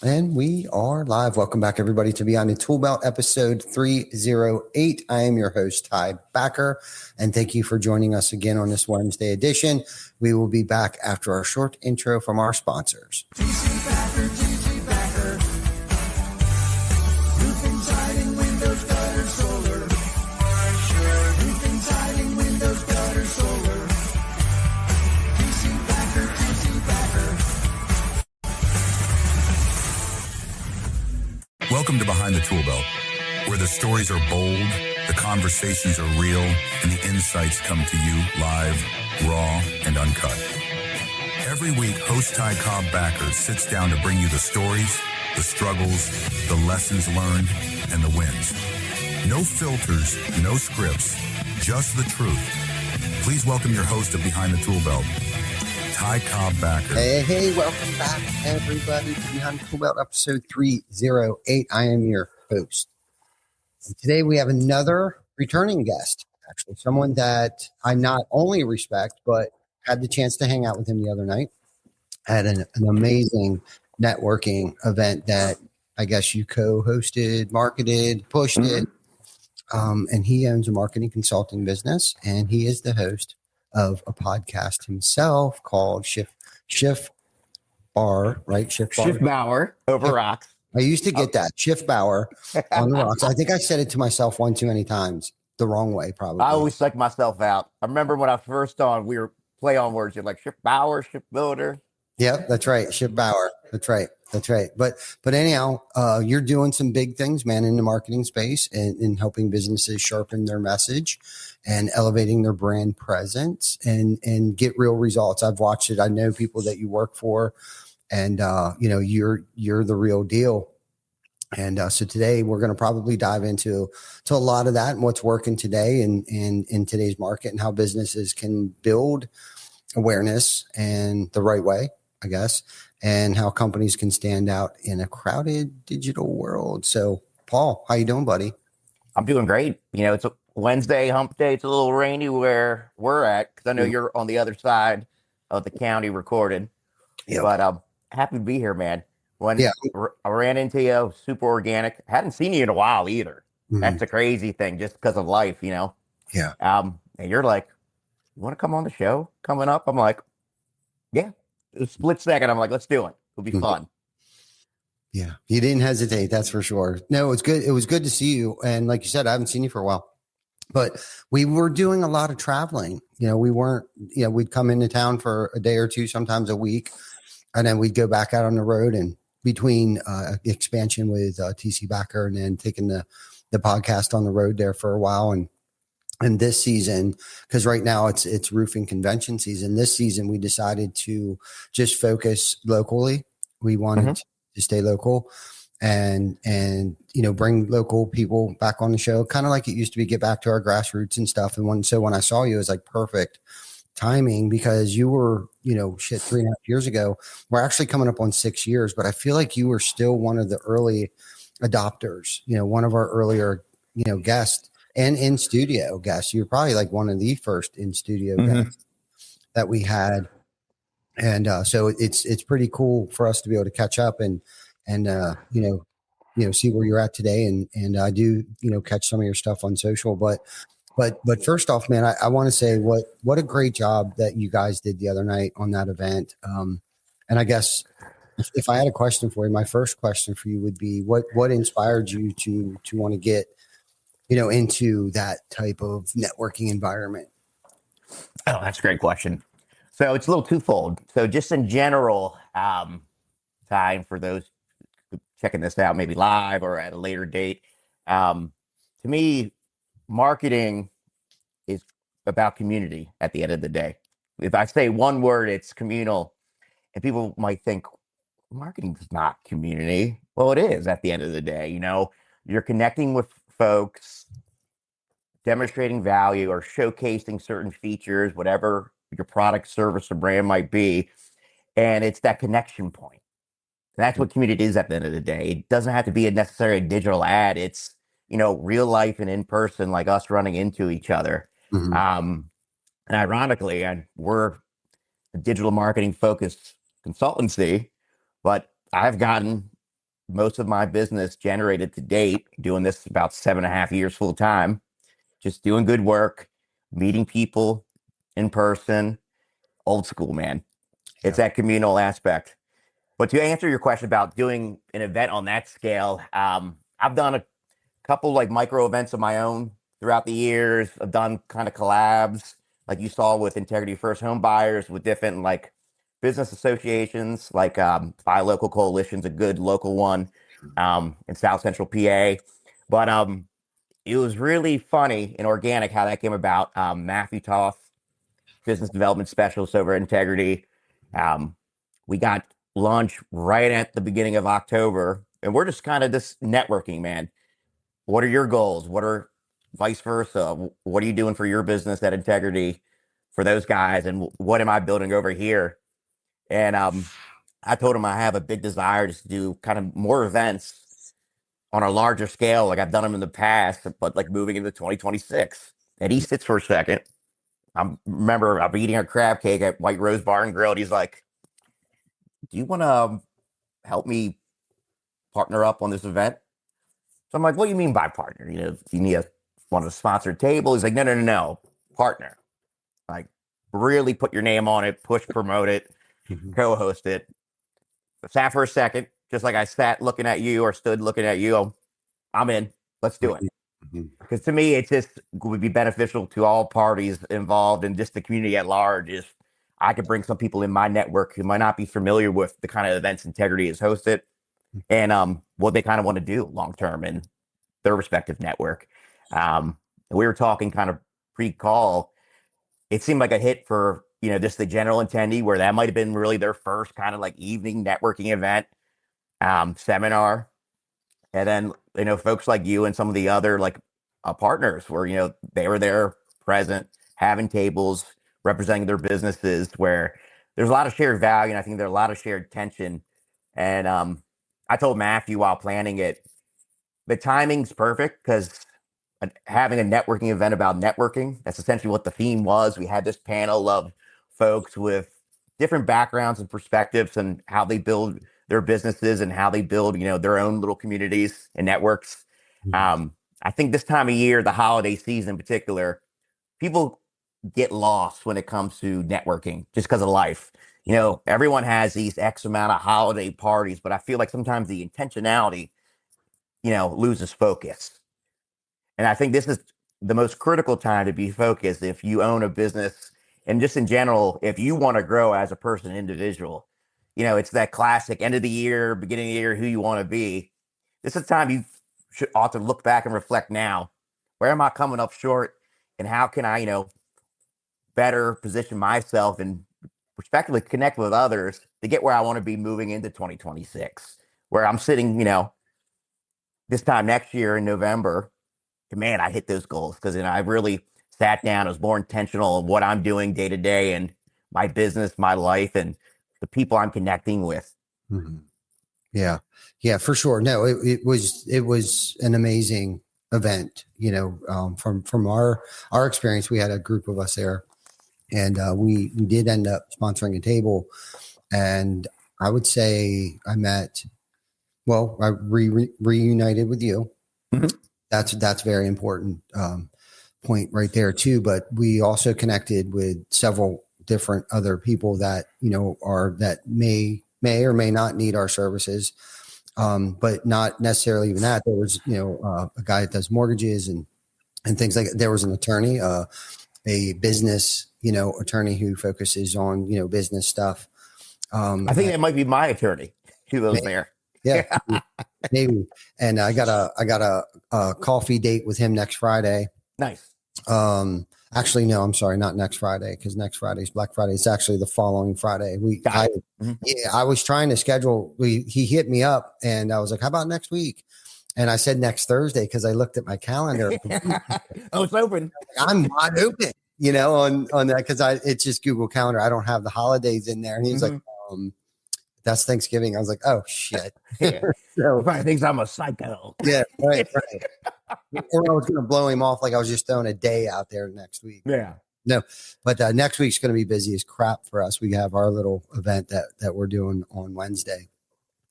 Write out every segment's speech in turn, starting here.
And we are live. Welcome back, everybody, to Beyond the Tool Belt, episode 308. I am your host, Ty Backer, and thank you for joining us again on this Wednesday edition. We will be back after our short intro from our sponsors. TC Backer, TC Backer. Roofing, siding, windows, gutter, solar. Roofing, siding, windows, gutter, solar. TC Backer, TC Backer. Welcome to Behind the Tool Belt, where the stories are bold, the conversations are real, and the insights come to you live, raw, and uncut. Every week, host Ty Cobb Backer sits down to bring you the stories, the struggles, the lessons learned, and the wins. No filters, no scripts, just the truth. Please welcome your host of Behind the Tool Belt, Ty Cobb Backer. Hey, welcome back, everybody, to Beyond the Tool Belt, episode 308. I am your host. And today we have another returning guest, actually, someone that I not only respect, but had the chance to hang out with him the other night. Had an amazing networking event that I guess you co-hosted, marketed, pushed it. And he owns a marketing consulting business, and he is the host of a podcast himself called Shift Bar, right? Shift Bar. Shift Bauer over rocks. I used to get that Shift Bauer on the rocks. I think I said it to myself one too many times, the wrong way, probably. I always psych myself out. I remember when I first on, we were play on words. You're like Shift Bauer, Shift Builder. Yep, that's right. Shift Bauer. That's right. But anyhow, you're doing some big things, man, in the marketing space and in helping businesses sharpen their message and elevating their brand presence and get real results. I've watched it. I know people that you work for, and you're the real deal. And so today we're going to probably dive into a lot of that and what's working today and in today's market and how businesses can build awareness and the right way, I guess, and how companies can stand out in a crowded digital world. So, Paul, how you doing, buddy? I'm doing great. You know, it's a Wednesday hump day. It's a little rainy where we're at because I know you're on the other side of the county recorded. Yep. But I'm happy to be here, man. When I ran into you, super organic. Hadn't seen you in a while either. That's a crazy thing just because of life, you know? Yeah. And you're like, you want to come on the show coming up? I'm like, yeah. A split second, I'm like, let's do it. It'll be fun. Yeah, you didn't hesitate, that's for sure. No, it's good. It was good to see you. And like you said, I haven't seen you for a while. But we were doing a lot of traveling. You know, we'd come into town for a day or two, sometimes a week, and then we'd go back out on the road. And between expansion with TC Backer and then taking the podcast on the road there for a while, and this season, because right now it's roofing convention season. This season, we decided to just focus locally. We wanted to stay local and bring local people back on the show, kind of like it used to be. Get back to our grassroots and stuff. And when I saw you, it was like perfect timing because you were 3.5 years ago. We're actually coming up on 6 years, but I feel like you were still one of the early adopters. One of our earlier guests. And in studio guests, you're probably like one of the first in studio guests that we had, and so it's pretty cool for us to be able to catch up and see where you're at today, and I do catch some of your stuff on social, but first off, man, I want to say what a great job that you guys did the other night on that event, and I guess if I had a question for you, my first question for you would be what inspired you to want to get into that type of networking environment? Oh, that's a great question. So it's a little twofold. So just in general, time for those checking this out, maybe live or at a later date. To me, marketing is about community at the end of the day. If I say one word, it's communal. And people might think marketing is not community. Well, it is at the end of the day. You're connecting with folks, demonstrating value or showcasing certain features, whatever your product, service, or brand might be. And it's that connection point. And that's what community is at the end of the day. It doesn't have to be a necessary digital ad. It's, real life and in person, like us running into each other. And ironically, we're a digital marketing focused consultancy, but I've gotten most of my business generated to date doing this about 7.5 years full time, just doing good work, meeting people in person, old school, man. It's Yeah. that communal aspect. But to answer your question about doing an event on that scale, I've done a couple like micro events of my own throughout the years. I've done kind of collabs, like you saw with Integrity First Home Buyers, with different like business associations, like Buy Local Coalition's a good local one in South Central PA. But it was really funny and organic how that came about. Matthew Toth, business development specialist over at Integrity. Um, we got lunch right at the beginning of October, and we're just kind of this networking, man. What are your goals? What are vice versa? What are you doing for your business at Integrity for those guys? And what am I building over here? And I told him I have a big desire to do kind of more events on a larger scale, like I've done them in the past, but like moving into 2026. And he sits for a second. Remember, I'm eating a crab cake at White Rose Bar and Grill. And he's like, "Do you want to help me partner up on this event?" So I'm like, "What do you mean by partner? You know, you need want a sponsored table?" He's like, "No, no, no, no, partner. Like, really put your name on it, push, promote it, Mhm. co-host it." I sat for a second, just like I sat looking at you or stood looking at you. I'm in. Let's do it. Mhm. Because to me, it just would be beneficial to all parties involved and just the community at large. If I could bring some people in my network who might not be familiar with the kind of events Integrity has hosted and what they kind of want to do long term in their respective network. We were talking kind of pre-call. It seemed like a hit for just the general attendee, where that might have been really their first kind of like evening networking event seminar. And then, folks like you and some of the other like partners where, they were there present, having tables, representing their businesses, where there's a lot of shared value. And I think there's a lot of shared tension. And I told Matthew while planning it, the timing's perfect because having a networking event about networking, that's essentially what the theme was. We had this panel of folks with different backgrounds and perspectives and how they build their businesses and how they build, their own little communities and networks. I think this time of year, the holiday season in particular, people get lost when it comes to networking just because of life. Everyone has these X amount of holiday parties, but I feel like sometimes the intentionality, loses focus. And I think this is the most critical time to be focused if you own a business and just in general, if you want to grow as a person, individual. It's that classic end of the year, beginning of the year, who you want to be. This is the time you should ought to look back and reflect now. Where am I coming up short? And how can I, better position myself and respectively connect with others to get where I want to be moving into 2026, where I'm sitting, this time next year in November, man, I hit those goals because I really sat down. I was more intentional of what I'm doing day to day and my business, my life, and the people I'm connecting with. Mhm. Yeah. Yeah, for sure. No, it was an amazing event. From our experience, we had a group of us there, and we did end up sponsoring a table. And I would say I reunited with you. Mhm. That's very important point right there too. But we also connected with several different other people that that may or may not need our services, but not necessarily even that. There was a guy that does mortgages and things like that. There was an attorney, a business attorney who focuses on business stuff. I think that might be my attorney who was there. Yeah, maybe. And I got a coffee date with him next Friday. Nice. Actually, no, I'm sorry, not next Friday, because next Friday is Black Friday. It's actually the following Friday. I was trying to schedule. He hit me up, and I was like, "How about next week?" And I said next Thursday because I looked at my calendar. Oh, it's open. I'm wide open, on that because it's just Google Calendar. I don't have the holidays in there. And he's like, "That's Thanksgiving." I was like, "Oh shit!" Yeah. So, Probably thinks I'm a psycho. yeah, right. Or I was going to blow him off like I was just throwing a day out there next week. Yeah. No, but next week's going to be busy as crap for us. We have our little event that we're doing on Wednesday.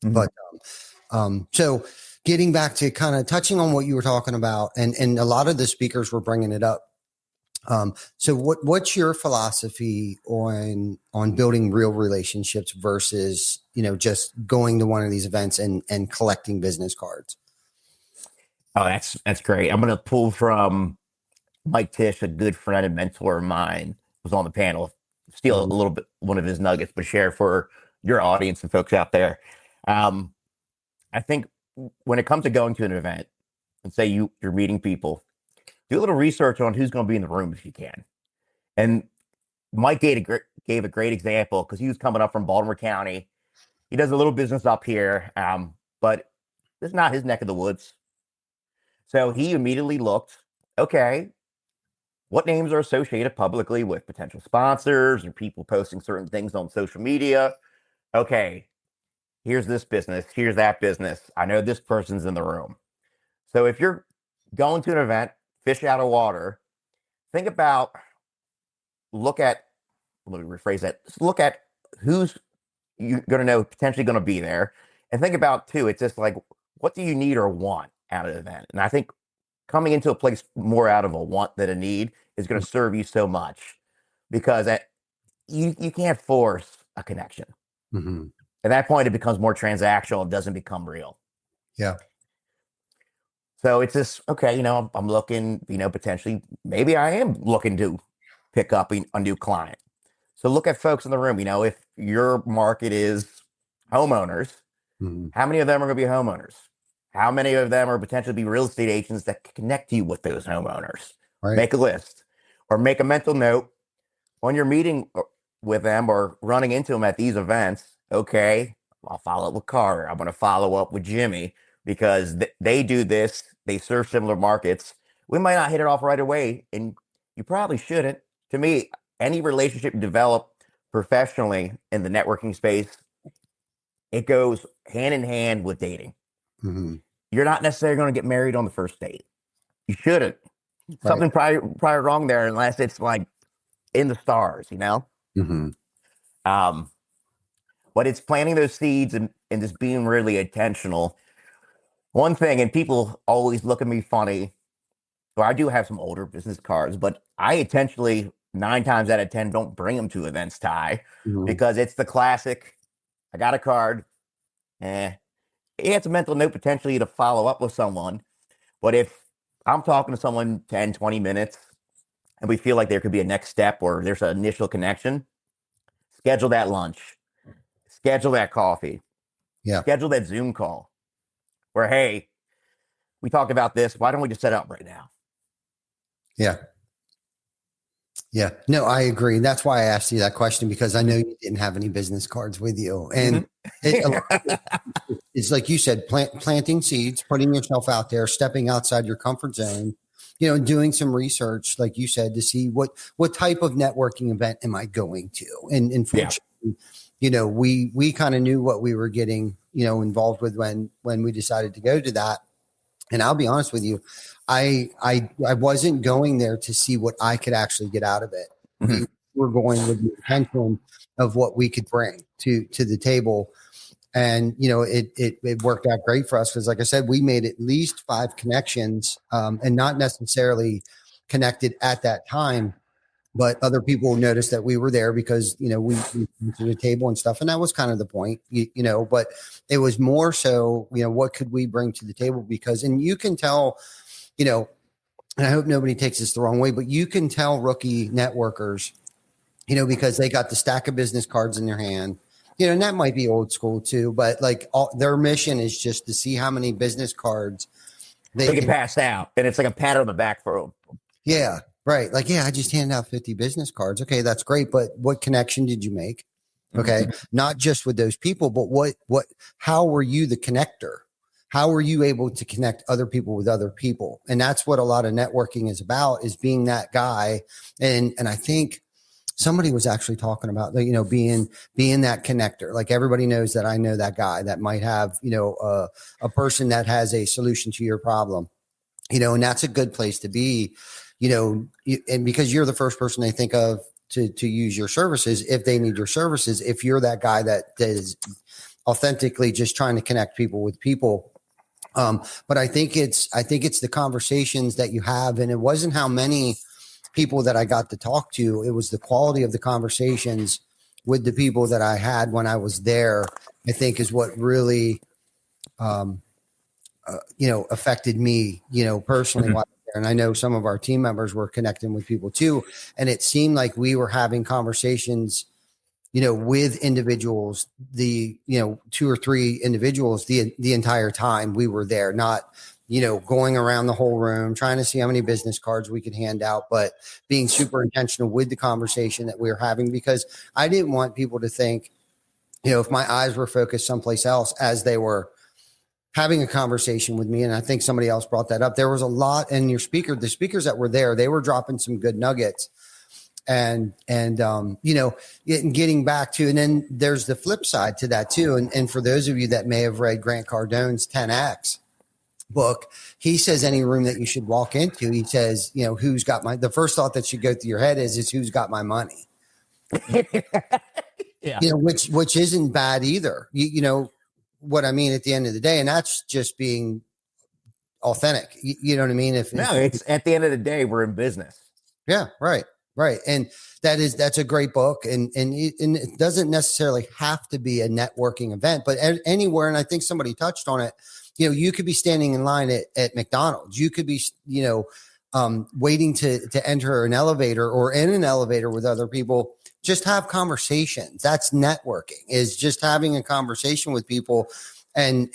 Mhm. But so getting back to kind of touching on what you were talking about, and a lot of the speakers were bringing it up. So what's your philosophy on building real relationships versus, just going to one of these events and collecting business cards? Oh, that's great. I'm going to pull from Mike Tisch, a good friend and mentor of mine, was on the panel. Steal a little bit one of his nuggets, but share for your audience and folks out there. I think when it comes to going to an event, and say you're meeting people, do a little research on who's going to be in the room if you can. And Mike gave a great example because he was coming up from Baltimore County. He does a little business up here, but it's not his neck of the woods. So he immediately looked, okay, what names are associated publicly with potential sponsors or people posting certain things on social media? Okay, here's this business, here's that business. I know this person's in the room. So if you're going to an event, fish out of water, think about, let me rephrase that. Look at who's you're going to know potentially going to be there. And think about, too, it's just like, what do you need or want out of the event? And I think coming into a place more out of a want than a need is going to serve you so much because you can't force a connection. Mm-hmm. At that point, it becomes more transactional. It doesn't become real. Yeah. So it's just, okay, I'm looking, potentially, maybe I am looking to pick up a new client. So look at folks in the room. If your market is homeowners, Mm-hmm. how many of them are going to be homeowners? How many of them are potentially be real estate agents that can connect you with those homeowners? Right. Make a list or make a mental note when you're meeting with them or running into them at these events. Okay, I'll follow up with Carter. I'm going to follow up with Jimmy because they do this. They serve similar markets. We might not hit it off right away, and you probably shouldn't. To me, any relationship you develop professionally in the networking space, it goes hand in hand with dating. Mm-hmm. You're not necessarily going to get married on the first date. You shouldn't. Right. Something probably wrong there unless it's like in the stars, Mm-hmm. But it's planting those seeds and just being really intentional. One thing, and people always look at me funny, so I do have some older business cards, but I intentionally 9 times out of 10 don't bring them to events, Ty, Mm-hmm. because it's the classic. I got a card. It's a mental note potentially to follow up with someone. But if I'm talking to someone 10, 20 minutes and we feel like there could be a next step or there's an initial connection, schedule that lunch, schedule that coffee, schedule that Zoom call where, hey, we talked about this. Why don't we just set up right now? Yeah. Yeah. No, I agree. That's why I asked you that question, because I know you didn't have any business cards with you. And it's like you said, planting seeds, putting yourself out there, stepping outside your comfort zone, doing some research, like you said, to see what type of networking event am I going to? And fortunately, we kind of knew what we were getting, involved with when we decided to go to that. And I'll be honest with you, I wasn't going there to see what I could actually get out of it. Mm-hmm. We were going with the intention of what we could bring to the table. And, it worked out great for us because, like I said, we made at least 5 connections, and not necessarily connected at that time, but other people noticed that we were there because, we went to the table and stuff. And that was kind of the point, but it was more so, what could we bring to the table? Because, and you can tell, and I hope nobody takes this the wrong way, but you can tell rookie networkers, because they got the stack of business cards in their hand, and that might be old school too, but like their mission is just to see how many business cards they can pass out. And it's like a pat on the back for them. Yeah. Right. Like, I just handed out 50 business cards. Okay. That's great. But what connection did you make? Okay. Mm-hmm. Not just with those people, but how were you the connector? How were you able to connect other people with other people? And that's what a lot of networking is about, is being that guy. And I think somebody was actually talking about, being that connector. Like, everybody knows that I know that guy that might have, a person that has a solution to your problem, and that's a good place to be, and because you're the first person they think of to use your services if they need your services. If you're that guy that is authentically just trying to connect people with people. But I think it's the conversations that you have, and it wasn't how many people that I got to talk to. It was the quality of the conversations with the people that I had when I was there, I think is what really, affected me, personally. While there. And I know some of our team members were connecting with people too. And it seemed like we were having conversations, with individuals, the, 2 or 3 individuals, the entire time we were there, not, going around the whole room, trying to see how many business cards we could hand out, but being super intentional with the conversation that we were having, because I didn't want people to think, if my eyes were focused someplace else as they were having a conversation with me. And I think somebody else brought that up. There was a lot, and the speakers that were there, they were dropping some good nuggets. And getting back to, and then there's the flip side to that too. And for those of you that may have read Grant Cardone's 10X book, he says any room that you should walk into, he says, who's got the first thought that should go through your head is who's got my money? Yeah. Which isn't bad either. You know what I mean, at the end of the day, and that's just being authentic. You know what I mean? It's at the end of the day, we're in business. Yeah, right. And that's a great book. And it doesn't necessarily have to be a networking event, but anywhere. And I think somebody touched on it. You could be standing in line at McDonald's. You could be, waiting to enter an elevator or in an elevator with other people. Just have conversations. That's networking, is just having a conversation with people and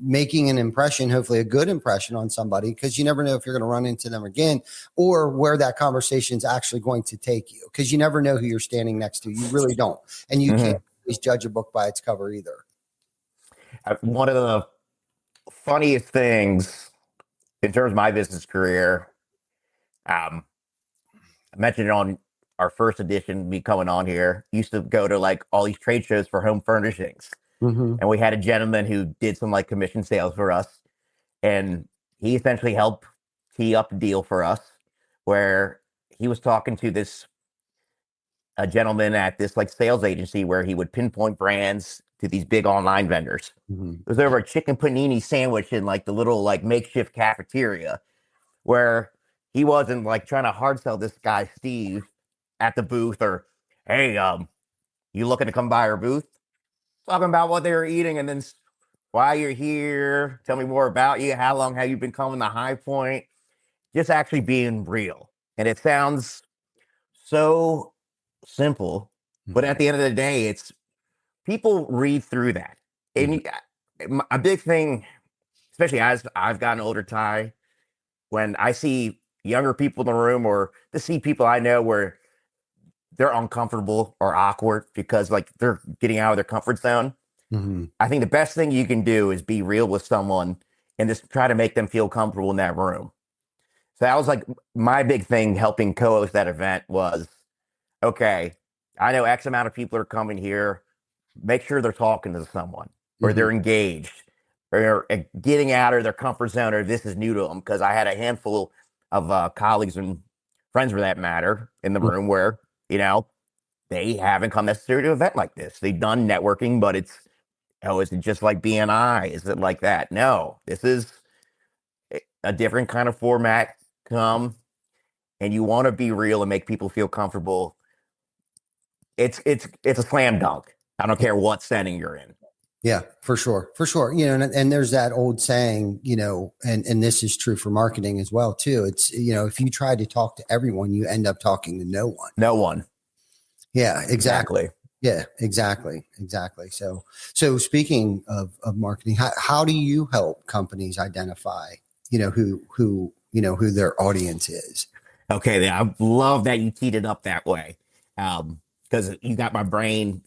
making an impression, hopefully a good impression on somebody, because you never know if you're going to run into them again or where that conversation is actually going to take you, because you never know who you're standing next to. You really don't. And you can't always judge a book by its cover either. One of the funniest things in terms of my business career, I mentioned it on our first edition, me coming on here, used to go to like all these trade shows for home furnishings. And we had a gentleman who did some like commission sales for us. And he essentially helped tee up a deal for us where he was talking to a gentleman at this like sales agency where he would pinpoint brands to these big online vendors. It was over a chicken panini sandwich in like the little like makeshift cafeteria, where he wasn't like trying to hard sell this guy, Steve, at the booth, or, hey, you looking to come by our booth? Talking about what they were eating, and then why you're here. Tell me more about you. How long have you been coming to High Point? Just actually being real. And it sounds so simple, but at the end of the day, it's people read through that. And a big thing, especially as I've gotten older, Ty, when I see younger people in the room, or to see people I know where they're uncomfortable or awkward because like they're getting out of their comfort zone. I think the best thing you can do is be real with someone and just try to make them feel comfortable in that room. So that was like my big thing helping co-host that event was, okay, I know X amount of people are coming here. Make sure they're talking to someone, or they're engaged, or getting out of their comfort zone, or this is new to them. Because I had a handful of colleagues and friends, for that matter, in the room where, they haven't come necessarily to an event like this. They've done networking, but is it just like BNI? Is it like that? No, this is a different kind of format. Come, and you want to be real and make people feel comfortable. It's a slam dunk. I don't care what setting you're in. Yeah, for sure. And there's that old saying, and this is true for marketing as well too. It's, if you try to talk to everyone, you end up talking to no one. No one. Yeah, exactly. Yeah, exactly. So speaking of marketing, how do you help companies identify, who their audience is? Okay, I love that you teed it up that way, because you got my brain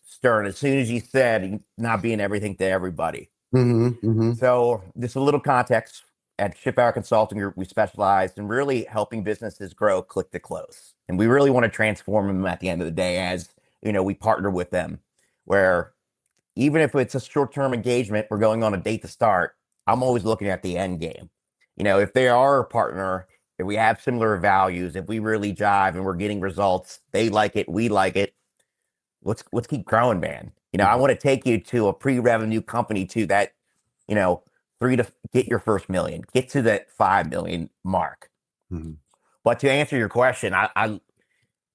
stirring as soon as you said not being everything to everybody. So just a little context. At Shiphour Consulting Group, we specialize in really helping businesses grow click to close. And we really want to transform them at the end of the day, as, we partner with them, where even if it's a short-term engagement, we're going on a date to start, I'm always looking at the end game. If they are a partner, if we have similar values, if we really jive and we're getting results, they like it, we like it, let's keep growing, man. I want to take you to a pre-revenue company to that, 3 to get your first million, get to that 5 million mark. Mm-hmm. But to answer your question, I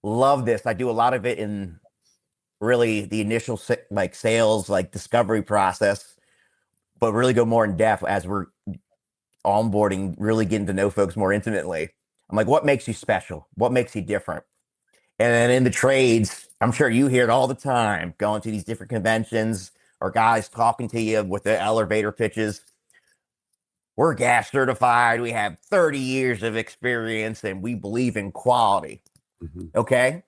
love this. I do a lot of it in really the initial sales, discovery process, but really go more in depth as we're onboarding, really getting to know folks more intimately. I'm like, what makes you special? What makes you different? And then in the trades, I'm sure you hear it all the time, going to these different conventions or guys talking to you with the elevator pitches. We're gas certified. We have 30 years of experience and we believe in quality. Mm-hmm. Okay.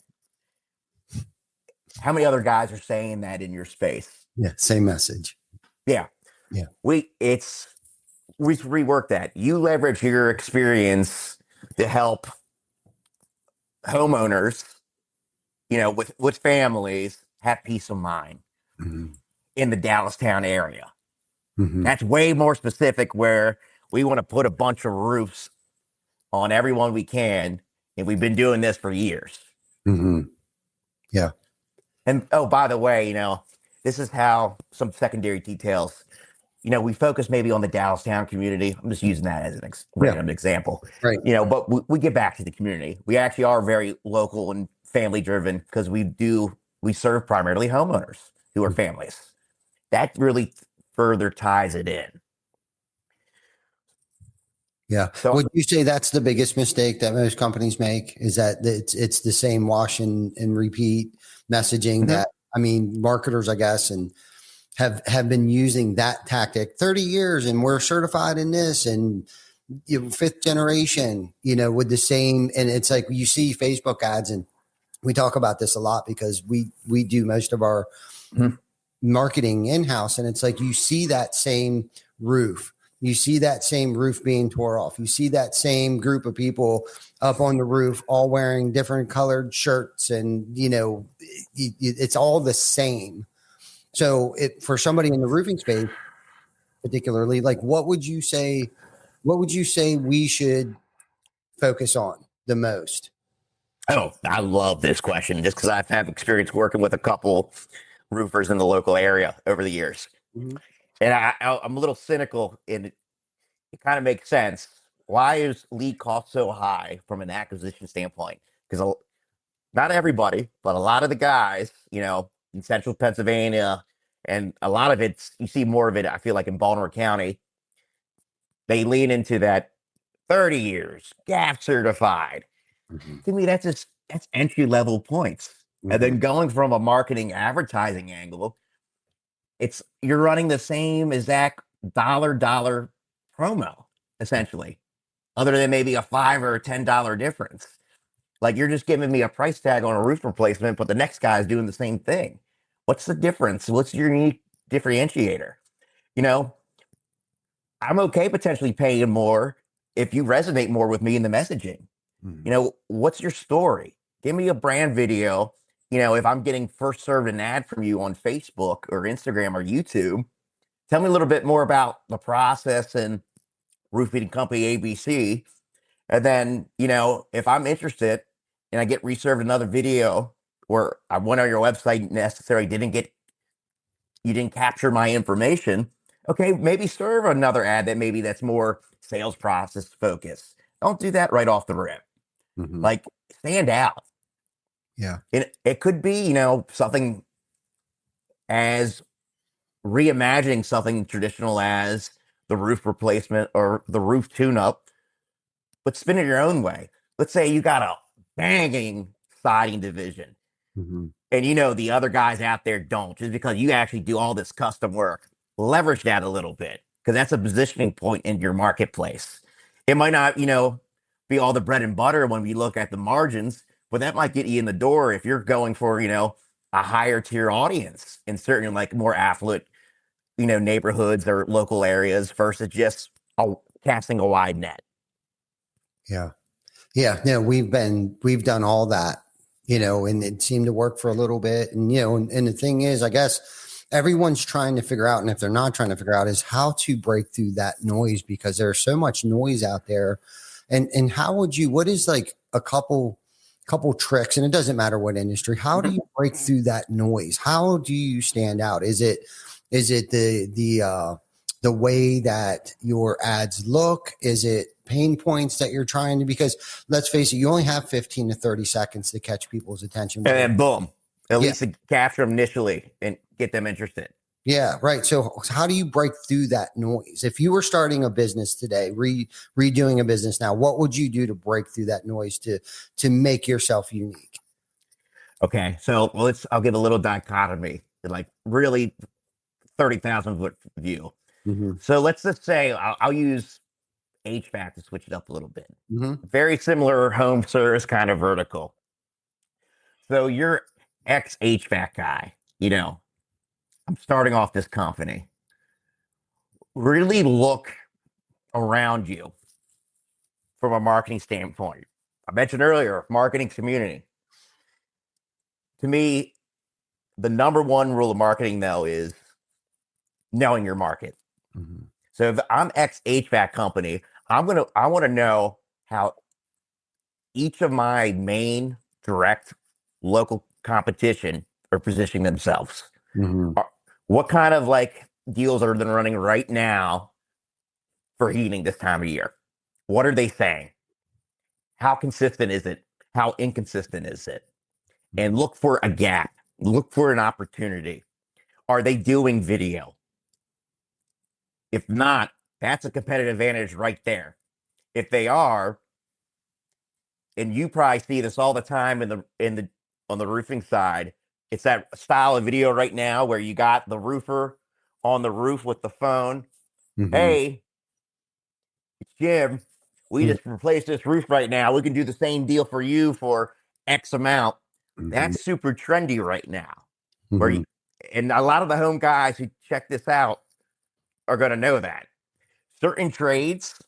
How many other guys are saying that in your space? Yeah. Same message. Yeah. Yeah. We rework that. You leverage your experience to help homeowners, with families have peace of mind Mm-hmm. in the Dallastown area. Mm-hmm. That's way more specific where we want to put a bunch of roofs on everyone we can. And we've been doing this for years. Mm-hmm. Yeah. And oh, by the way, this is how some secondary details, we focus maybe on the Dallastown community. I'm just using that as an random example, Right. But we get back to the community. We actually are very local and family driven because we serve primarily homeowners who are families. That really further ties it in. Yeah. So Would you say that's the biggest mistake that most companies make, is that it's the same wash and repeat messaging Mhm. that, marketers, I guess, and have been using that tactic 30 years and we're certified in this and fifth generation, with the same, and it's like you see Facebook ads, and we talk about this a lot because we do most of our Mhm. marketing in-house, and it's like you see that same roof. You see that same roof being tore off. You see that same group of people up on the roof, all wearing different colored shirts, and it's all the same. So, for somebody in the roofing space, particularly, like, what would you say? What would you say we should focus on the most? Oh, I love this question just because I've had experience working with a couple roofers in the local area over the years. Mhm. And I'm a little cynical, and it kind of makes sense. Why is lead cost so high from an acquisition standpoint? Because not everybody, but a lot of the guys, in central Pennsylvania, and a lot of you see more of it, I feel like, in Baltimore County, they lean into that 30 years, GAF certified. Mhm. To me, that's entry level points. And then going from a marketing advertising angle, you're running the same exact dollar promo, essentially, other than maybe a $5 or $10 difference. Like, you're just giving me a price tag on a roof replacement, but the next guy is doing the same thing. What's the difference? What's your unique differentiator? I'm okay potentially paying more if you resonate more with me in the messaging. Mhm. What's your story? Give me a brand video. If I'm getting first served an ad from you on Facebook or Instagram or YouTube, tell me a little bit more about the process and roofing company ABC. And then, if I'm interested and I get reserved another video, or I went on your website necessarily you didn't capture my information. Okay, maybe serve another ad that's more sales process focused. Don't do that right off the rip. Mhm. Like, stand out. Yeah. It could be, something as reimagining something traditional as the roof replacement or the roof tune up, but spin it your own way. Let's say you got a banging siding division, Mhm. and the other guys out there don't, just because you actually do all this custom work. Leverage that a little bit, because that's a positioning point in your marketplace. It might not, be all the bread and butter when we look at the margins, but that might get you in the door if you're going for, a higher tier audience in certain, like, more affluent, neighborhoods or local areas versus just casting a wide net. Yeah. Yeah. No, we've done all that, and it seemed to work for a little bit. And, and the thing is, I guess everyone's trying to figure out, and if they're not trying to figure out, is how to break through that noise, because there's so much noise out there. And what is, like, a couple couple tricks, and it doesn't matter what industry. How do you break through that noise? How do you stand out? Is it the way that your ads look? Is it pain points that you're trying to, because let's face it, you only have 15 to 30 seconds to catch people's attention. And then boom, at Yeah. least to capture them initially and get them interested. Yeah, right. So how do you break through that noise? If you were starting a business today, redoing a business now, what would you do to break through that noise to make yourself unique? Okay, so I'll give a little dichotomy, like really 30,000 foot view. Mm-hmm. So let's just say I'll use HVAC to switch it up a little bit. Mm-hmm. Very similar home service kind of vertical. So you're ex HVAC guy, I'm starting off this company. Really look around you from a marketing standpoint. I mentioned earlier, marketing community. To me, the number one rule of marketing, though, is knowing your market. Mm-hmm. So if I'm ex HVAC company, I want to know how each of my main direct local competition are positioning themselves. Mm-hmm. What kind of like deals are they running right now for heating this time of year? What are they saying? How consistent is it? How inconsistent is it? And look for a gap. Look for an opportunity. Are they doing video? If not, that's a competitive advantage right there. If they are, and you probably see this all the time on the roofing side, it's that style of video right now where you got the roofer on the roof with the phone. Mm-hmm. Hey, it's Jim. We just replaced this roof right now. We can do the same deal for you for X amount. Mm-hmm. That's super trendy right now. Mm-hmm. And a lot of the home guys who check this out are going to know that. Certain trades,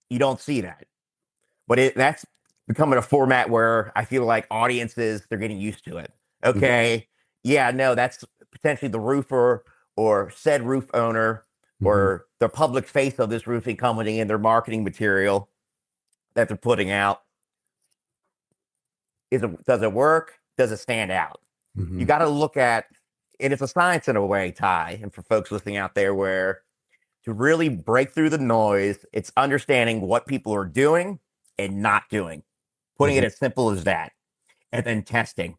you don't see that. But that's becoming a format where I feel like audiences, they're getting used to it. Okay, yeah, no, that's potentially the roofer or said roof owner or the public face of this roofing company and their marketing material that they're putting out. Does it work? Does it stand out? Mm-hmm. You got to look at, and it's a science in a way, Ty, and for folks listening out there, where to really break through the noise, it's understanding what people are doing and not doing, putting it as simple as that, and then testing.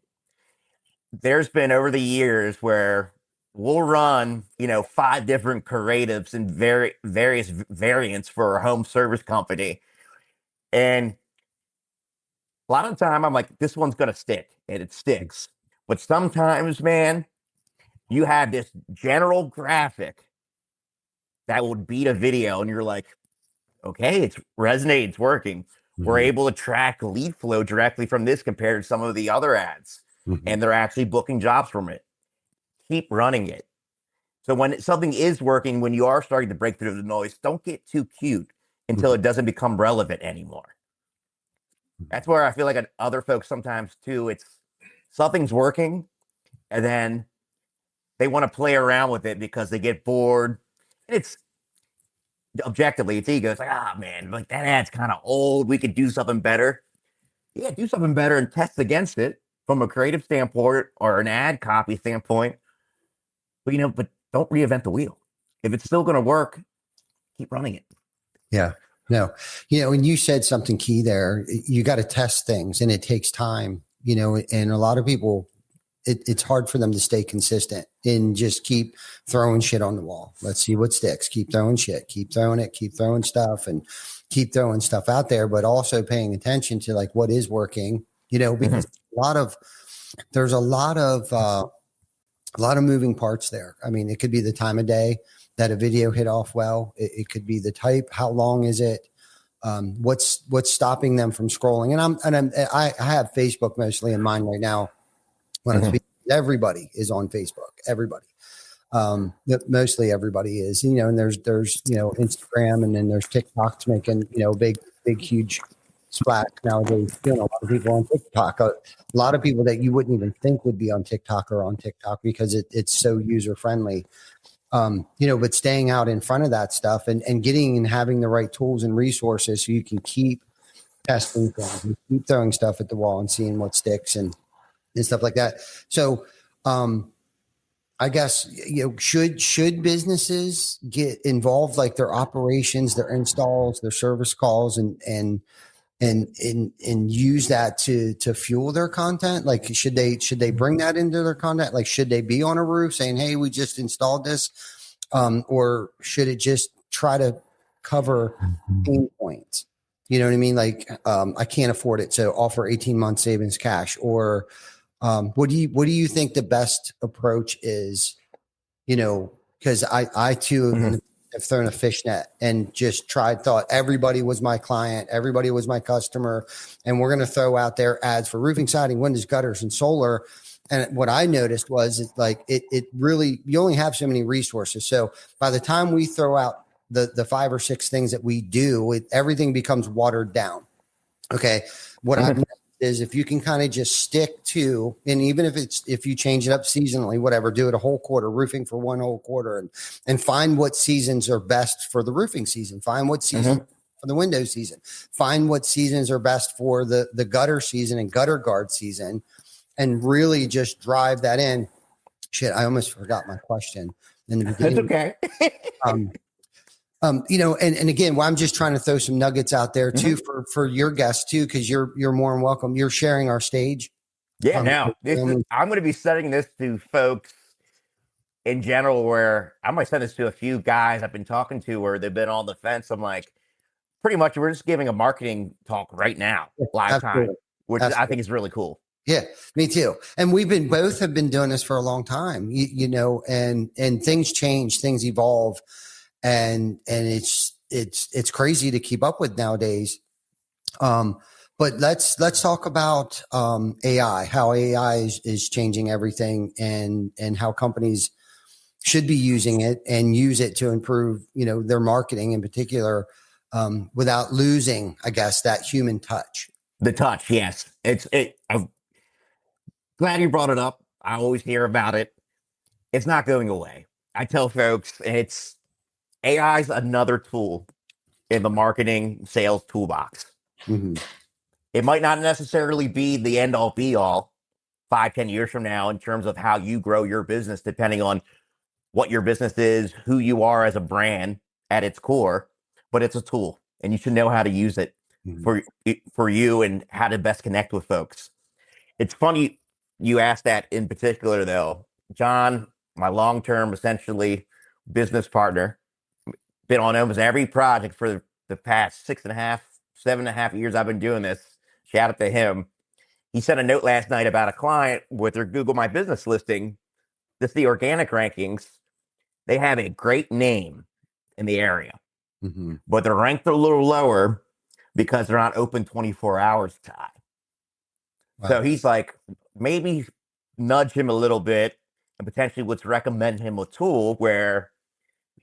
There's been over the years where we'll run, 5 different creatives and various variants for a home service company. And a lot of the time I'm like, this one's going to stick, and it sticks. But sometimes, man, you have this general graphic that would beat a video, and you're like, okay, it's resonating, it's working. We're able to track lead flow directly from this compared to some of the other ads. And they're actually booking jobs from it. Keep running it. So when something is working, when you are starting to break through the noise, don't get too cute until it doesn't become relevant anymore. That's where I feel like other folks sometimes too, it's something's working and then they want to play around with it because they get bored. It's objectively, it's ego. It's like, man, like that ad's kind of old. We could do something better. Yeah, do something better and test against it from a creative standpoint or an ad copy standpoint. But but don't reinvent the wheel. If it's still going to work, keep running it. Yeah. No, and you said something key there. You got to test things and it takes time, and a lot of people, it's hard for them to stay consistent and just keep throwing shit on the wall. Let's see what sticks. Keep throwing shit, keep throwing it, keep throwing stuff and keep throwing stuff out there, but also paying attention to like what is working, because there's a lot of moving parts there. I mean, it could be the time of day that a video hit off well. It could be the type. How long is it? What's stopping them from scrolling? And I have Facebook mostly in mind right now. When I'm speaking, everybody is on Facebook. Everybody, mostly everybody is. And there's Instagram, and then there's TikTok's making big huge splash nowadays. A lot of people on TikTok. A lot of people that you wouldn't even think would be on TikTok are on TikTok because it's so user friendly. But staying out in front of that stuff and getting and having the right tools and resources so you can keep testing things and keep throwing stuff at the wall and seeing what sticks and stuff like that. So, I guess, should businesses get involved, like their operations, their installs, their service calls, and use that to fuel their content? Like, should they bring that into their content? Like, should they be on a roof saying, "Hey, we just installed this," or should it just try to cover pain points? You know what I mean? Like, I can't afford it, so offer 18-month savings cash. Or what do you think the best approach is? Because I too have thrown a fishnet and just thought everybody was my client, everybody was my customer, and we're going to throw out their ads for roofing, siding, windows, gutters, and solar. And what I noticed was it really, you only have so many resources. So by the time we throw out the 5 or 6 things that we do, everything becomes watered down. Okay. What I've noticed is if you can kind of just stick to, and even if you change it up seasonally, whatever, do it a whole quarter, roofing for one whole quarter, and find what seasons are best for the roofing season, find what season for the window season, find what seasons are best for the gutter season and gutter guard season, and really just drive that in. Shit, I almost forgot my question in the beginning. That's okay. And again, well, I'm just trying to throw some nuggets out there too for your guests too, because you're more than welcome. You're sharing our stage. Yeah, now I'm going to be sending this to folks in general, where I might send this to a few guys I've been talking to where they've been on the fence. I'm like, pretty much, we're just giving a marketing talk right now, live time, which I think is really cool. Yeah, me too. And both have been doing this for a long time, and things change, things evolve. And it's crazy to keep up with nowadays. But let's talk about AI, how AI is changing everything, and how companies should be using it and use it to improve, their marketing in particular, without losing, I guess, that human touch. The touch, yes. I'm glad you brought it up. I always hear about it. It's not going away. I tell folks AI is another tool in the marketing sales toolbox. It might not necessarily be the end all be all 5-10 years from now in terms of how you grow your business, depending on what your business is, who you are as a brand at its core, but it's a tool and you should know how to use it for you and how to best connect with folks. It's funny you asked that in particular, though. John, my long-term, essentially, business partner, been on almost every project for the past 7.5 years I've been doing this. Shout out to him. He sent a note last night about a client with their Google My Business listing. This is the organic rankings. They have a great name in the area, but they're ranked a little lower because they're not open 24 hours, Ty. Wow. So he's like, maybe nudge him a little bit and potentially let's recommend him a tool where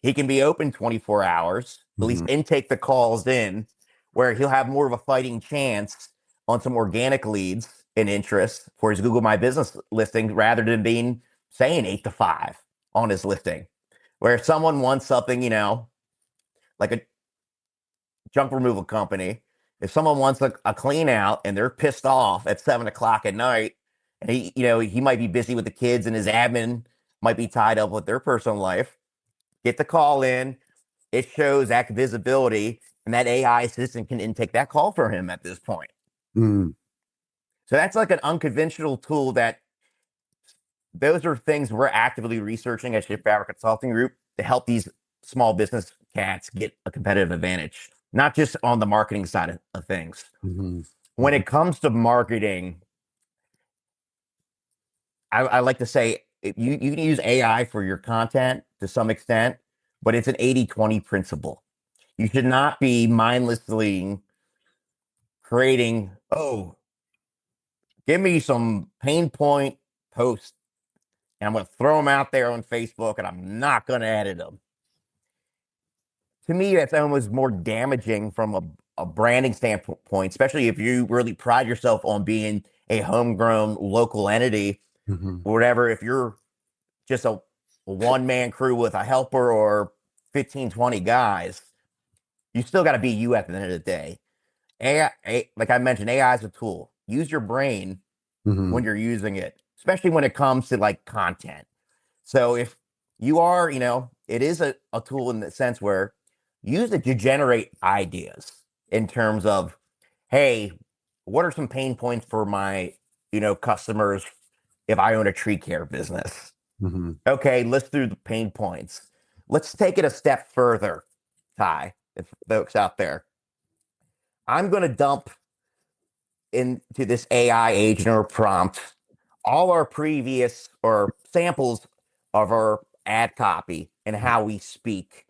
he can be open 24 hours, at least intake the calls in, where he'll have more of a fighting chance on some organic leads and interest for his Google My Business listing rather than being saying 8 to 5 on his listing. Where if someone wants something, like a junk removal company, if someone wants a clean out and they're pissed off at 7 o'clock at night, and he might be busy with the kids and his admin might be tied up with their personal life, get the call in, it shows that visibility, and that AI assistant can intake that call for him at this point. So that's like an unconventional tool that those are things we're actively researching at Shift Fabric Consulting Group to help these small business cats get a competitive advantage, not just on the marketing side of things. When it comes to marketing, I like to say you can use AI for your content to some extent, but it's an 80-20 principle. You should not be mindlessly creating, give me some pain point posts, and I'm going to throw them out there on Facebook, and I'm not going to edit them. To me, that's almost more damaging from a branding standpoint, especially if you really pride yourself on being a homegrown local entity, or whatever. If you're just a one-man crew with a helper or 15, 20 guys, you still got to be you at the end of the day. like I mentioned, AI is a tool. Use your brain Hmm. when you're using it, especially when it comes to like content. So if you are, it is a tool in the sense where use it to generate ideas in terms of, hey, what are some pain points for my, customers if I own a tree care business? Hmm. Okay, let's do the pain points. Let's take it a step further, Ty, if folks out there. I'm going to dump into this AI agent or prompt all our previous or samples of our ad copy and how we speak.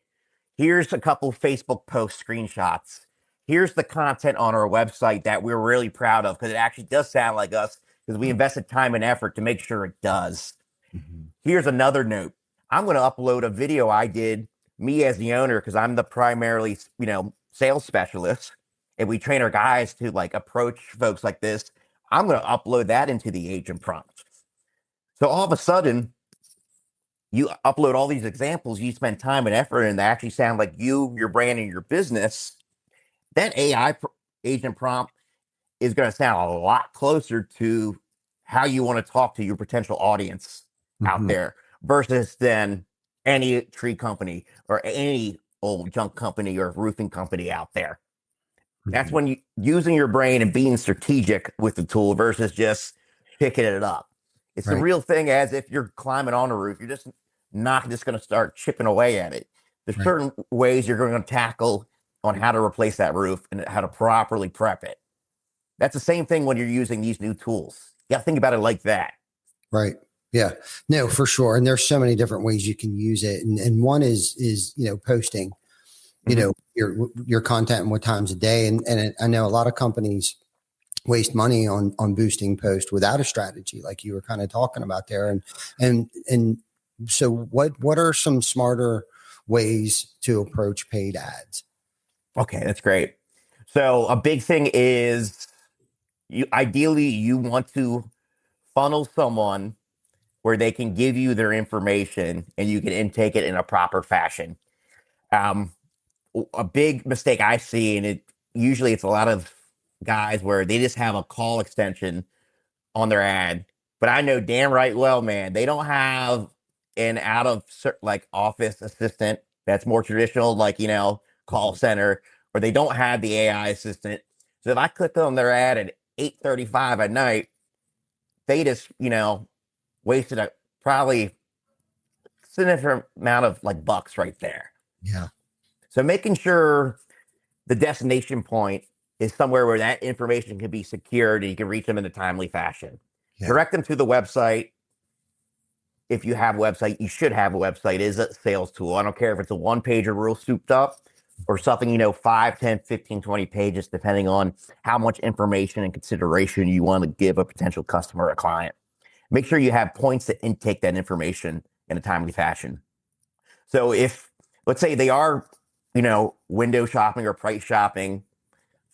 Here's a couple Facebook post screenshots. Here's the content on our website that we're really proud of because it actually does sound like us because we invested time and effort to make sure it does. Hmm. Here's another note. I'm going to upload a video I did, me as the owner, because I'm the primarily, sales specialist. And we train our guys to like approach folks like this. I'm going to upload that into the agent prompt. So all of a sudden, you upload all these examples, you spend time and effort, and they actually sound like you, your brand, and your business. That agent prompt is going to sound a lot closer to how you want to talk to your potential audience out Hmm. there versus than any tree company or any old junk company or roofing company out there. That's Hmm. when you using your brain and being strategic with the tool versus just picking it up. It's the Right. real thing as if you're climbing on a roof. You're just not just going to start chipping away at it. There's Right. certain ways you're going to tackle on how to replace that roof and how to properly prep it. That's the same thing when you're using these new tools. You got to think about it like that. Right. Yeah. No, for sure. And there's so many different ways you can use it. And one is, posting, Mhm. your content and what times a day. And I know a lot of companies waste money on boosting post without a strategy, like you were kind of talking about there. And so what are some smarter ways to approach paid ads? Okay, that's great. So a big thing is you want to funnel someone where they can give you their information and you can intake it in a proper fashion. Um, a big mistake I see, and it's a lot of guys where they just have a call extension on their ad, but I know damn right well, man, they don't have an out of like office assistant that's more traditional, like call Mhm. center, or they don't have the AI assistant. So if I click on their ad at 8:35 at night, they just wasted a probably significant amount of like bucks right there. Yeah. So making sure the destination point is somewhere where that information can be secured and you can reach them in a timely fashion. Yeah. Direct them to the website. If you have a website, you should have a website. It is a sales tool. I don't care if it's a one pager real souped up or something, 5, 10, 15, 20 pages, depending on how much information and consideration you want to give a potential customer or client. Make sure you have points to intake that information in a timely fashion. So if, let's say they are, window shopping or price shopping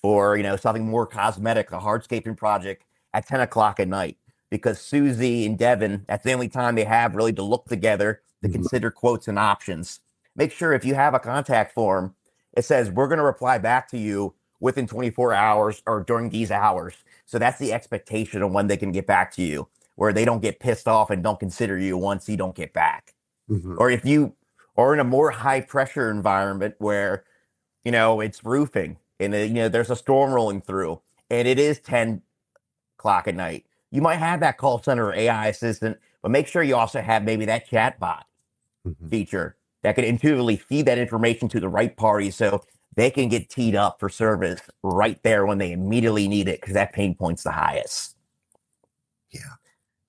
for, something more cosmetic, a hardscaping project at 10 o'clock at night, because Susie and Devin, that's the only time they have really to look together to Mhm. consider quotes and options. Make sure if you have a contact form, it says, we're going to reply back to you within 24 hours or during these hours. So that's the expectation of when they can get back to you, where they don't get pissed off and don't consider you once you don't get back. Mhm. Or if you are in a more high pressure environment where it's roofing and there's a storm rolling through and it is 10 o'clock at night. You might have that call center or AI assistant, but make sure you also have maybe that chat bot Mhm. feature that can intuitively feed that information to the right party so they can get teed up for service right there when they immediately need it because that pain point's the highest. Yeah.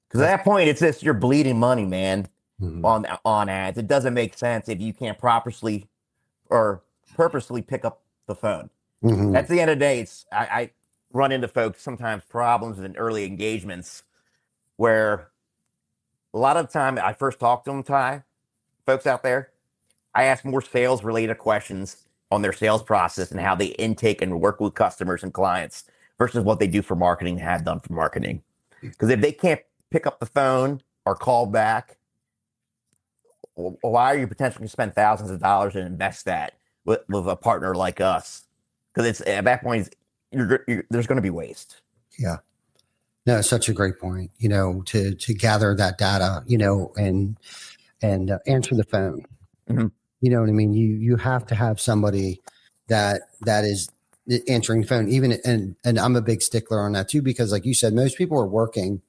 Because at That's, that point, it's just you're bleeding money, man, mhm. on ads. It doesn't make sense if you can't properly or purposely pick up the phone. Mhm. At the end of the day, I run into folks sometimes problems in early engagements where a lot of the time I first talk to them, Ty, folks out there, I ask more sales related questions on their sales process and how they intake and work with customers and clients versus what they do for marketing and have done for marketing. Because if they can't pick up the phone or call back, why are you potentially spend thousands of dollars and invest that with a partner like us? Because it's at that point, there's going to be waste. Yeah. No, it's such a great point, to gather that data, and answer the phone. Mhm. You know what I mean? You have to have somebody that is answering the phone, even, and I'm a big stickler on that too, because like you said, most people are working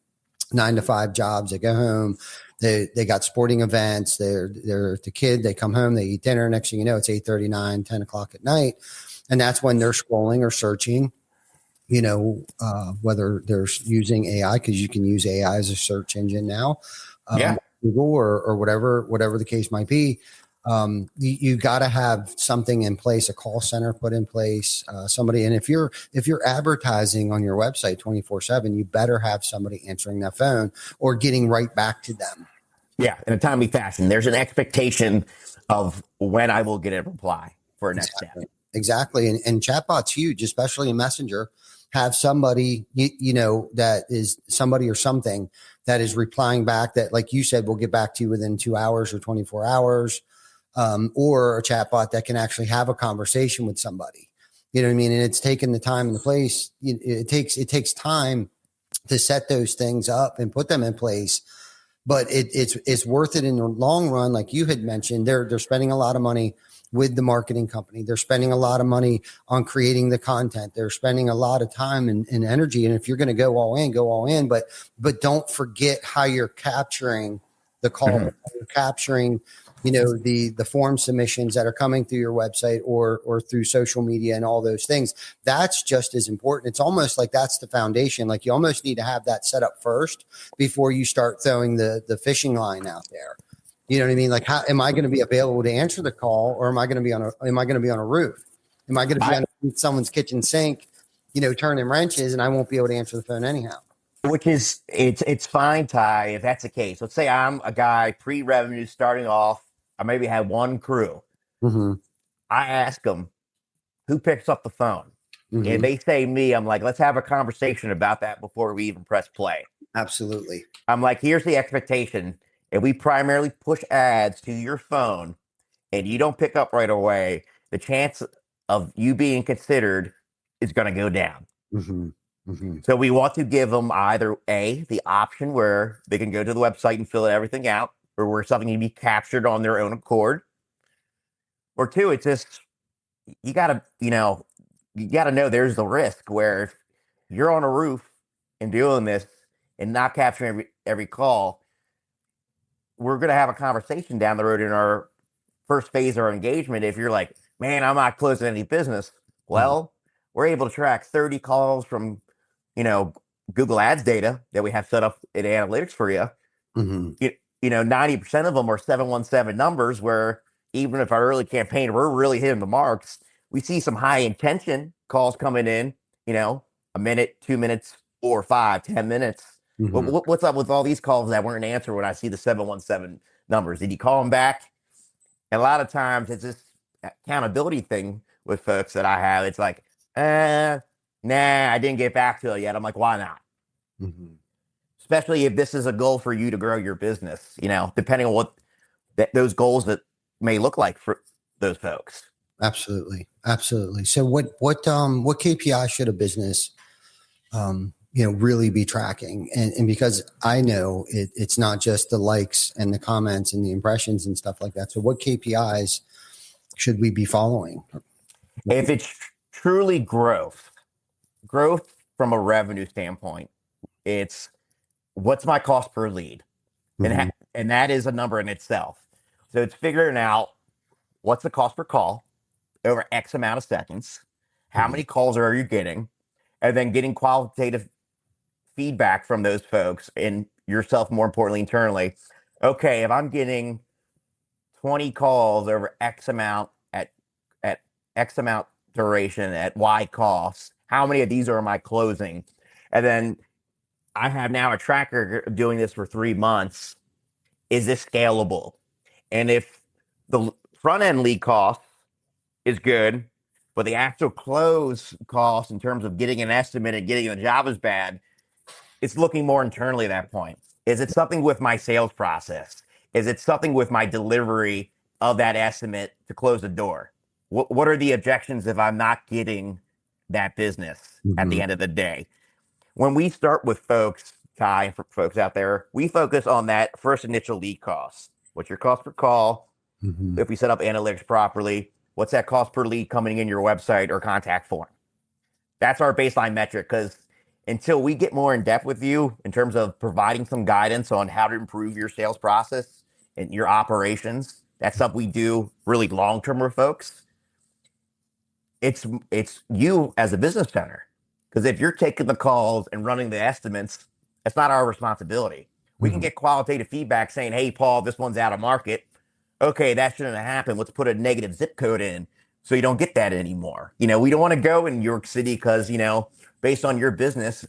9 to 5 jobs. They go home, they got sporting events, they're the kid, they come home, they eat dinner. Next thing you know, it's 8:39, 10 o'clock at night. And that's when they're scrolling or searching, whether they're using AI, because you can use AI as a search engine now, Yeah. Google or whatever the case might be. You got to have something in place, a call center put in place, somebody. And if you're advertising on your website 24/7, you better have somebody answering that phone or getting right back to them. Yeah, in a timely fashion. There's an expectation of when I will get a reply for a next step. Exactly. And chatbot's huge, especially in Messenger. Have somebody, that is somebody or something that is replying back that, like you said, will get back to you within 2 hours or 24 hours. Or a chatbot that can actually have a conversation with somebody. You know what I mean? And it's taken the time and the place. It takes time to set those things up and put them in place. But it's worth it in the long run. Like you had mentioned, they're spending a lot of money with the marketing company. They're spending a lot of money on creating the content. They're spending a lot of time and energy. And if you're going to go all in, go all in. But don't forget how you're capturing the call. Mhm. You're capturing the form submissions that are coming through your website or through social media and all those things. That's just as important. It's almost like that's the foundation. Like you almost need to have that set up first before you start throwing the fishing line out there. You know what I mean? Like, how am I going to be available to answer the call, or am I going to be on a roof? Am I going to be on someone's kitchen sink, turning wrenches, and I won't be able to answer the phone anyhow? Which is it's fine, Ty, if that's the case. Let's say I'm a guy pre-revenue starting off. I maybe had one crew. Mm-hmm. I ask them who picks up the phone. Mm-hmm. And they say me, I'm like, let's have a conversation about that before we even press play. Absolutely. I'm like, here's the expectation. If we primarily push ads to your phone and you don't pick up right away, the chance of you being considered is going to go down. Mm-hmm. Mm-hmm. So we want to give them either the option where they can go to the website and fill everything out, or where something can be captured on their own accord. Or two, it's just you gotta know there's the risk where if you're on a roof and doing this and not capturing every call, we're gonna have a conversation down the road in our first phase of our engagement. If you're like, man, I'm not closing any business, well, we're able to track 30 calls from Google Ads data that we have set up in analytics for you. Mm-hmm. 90% of them are 717 numbers where even if our early campaign, we're really hitting the marks. We see some high intention calls coming in, a minute, 2 minutes, 4, 5, 10 minutes. Mm-hmm. What's up with all these calls that weren't answered when I see the 717 numbers? Did you call them back? And a lot of times it's this accountability thing with folks that I have. It's like, nah, I didn't get back to it yet. I'm like, why not? Mm-hmm. Especially if this is a goal for you to grow your business, depending on what those goals that may look like for those folks. Absolutely. So what KPI should a business, really be tracking? And because I know it's not just the likes and the comments and the impressions and stuff like that. So what KPIs should we be following? If it's truly growth from a revenue standpoint, it's what's my cost per lead? Mm-hmm. And that is a number in itself. So it's figuring out what's the cost per call over X amount of seconds, how many calls are you getting, and then getting qualitative feedback from those folks and yourself, more importantly, internally. Okay, if I'm getting 20 calls over X amount at X amount duration at Y cost, how many of these are my closing? And then I have now a tracker doing this for 3 months. Is this scalable? And if the front end lead cost is good, but the actual close cost in terms of getting an estimate and getting the job is bad, it's looking more internally at that point. Is it something with my sales process? Is it something with my delivery of that estimate to close the door? What are the objections if I'm not getting that business at the Mhm. end of the day. When we start with folks, Ty, for folks out there, we focus on that first initial lead cost. What's your cost per call? Mhm. If we set up analytics properly, what's that cost per lead coming in your website or contact form? That's our baseline metric, because until we get more in depth with you in terms of providing some guidance on how to improve your sales process and your operations, that's something we do really long term with folks. It's you as a business owner, because if you're taking the calls and running the estimates, it's not our responsibility. We can Mhm. get qualitative feedback saying, "Hey, Paul, this one's out of market. Okay, that shouldn't have happened. Let's put a negative zip code in so you don't get that anymore." We don't want to go in New York City because, based on your business,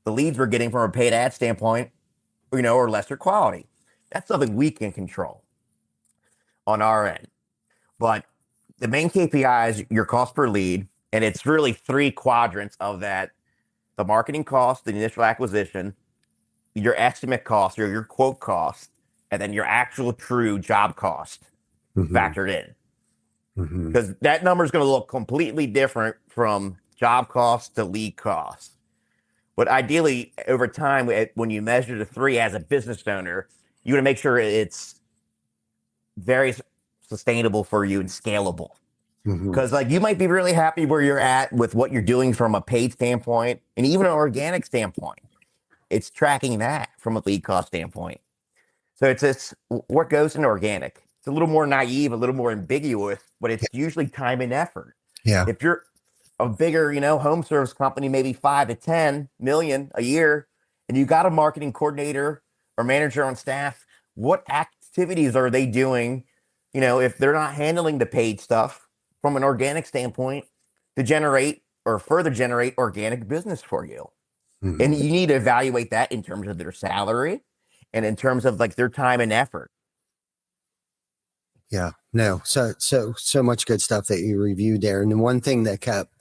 the leads we're getting from a paid ad standpoint, are lesser quality. That's something we can control on our end. But the main KPI is your cost per lead, and it's really three quadrants of that: the marketing cost, the initial acquisition, your estimate cost or your quote cost, and then your actual true job cost Mhm. factored in. Mhm. Because that number is going to look completely different from job cost to lead cost. But ideally, over time, when you measure the three as a business owner, you want to make sure it's very sustainable for you and scalable. Mhm. Because like you might be really happy where you're at with what you're doing from a paid standpoint and even an organic standpoint. It's tracking that from a lead cost standpoint. So it's this what goes in organic. It's a little more naive, a little more ambiguous, but it's usually time and effort. Yeah. If you're a bigger, home service company, maybe 5 to 10 million a year, and you got a marketing coordinator or manager on staff, what activities are they doing? If they're not handling the paid stuff from an organic standpoint to generate or further generate organic business for you. And Mhm. you need to evaluate that in terms of their salary and in terms of like their time and effort. Yeah. No. So much good stuff that you reviewed there. And the one thing that kept